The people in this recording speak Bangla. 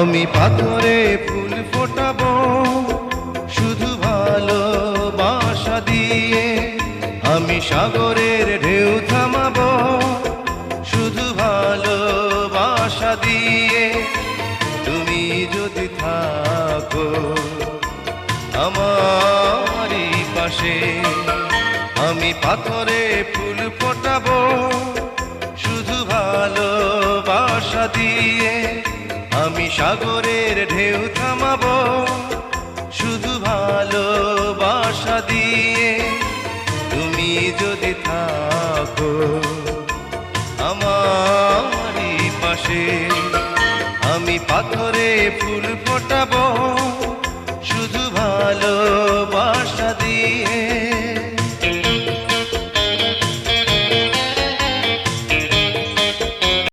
আমি পাথরে ফুল ফোটাবো শুধু ভালোবাসা দিয়ে, আমি সাগরের ঢেউ থামাবো শুধু ভালোবাসা দিয়ে। তুমি যদি থাকো আমারই পাশে, আমি পাথরে ফুল ফোটাবো শুধু ভালোবাসা দিয়ে, আমি সাগরের ঢেউ থামাবো শুধু ভালোবাসা দিয়ে। তুমি যদি থাকো আমারই পাশে, আমি পাথরে ফুল ফোটাবো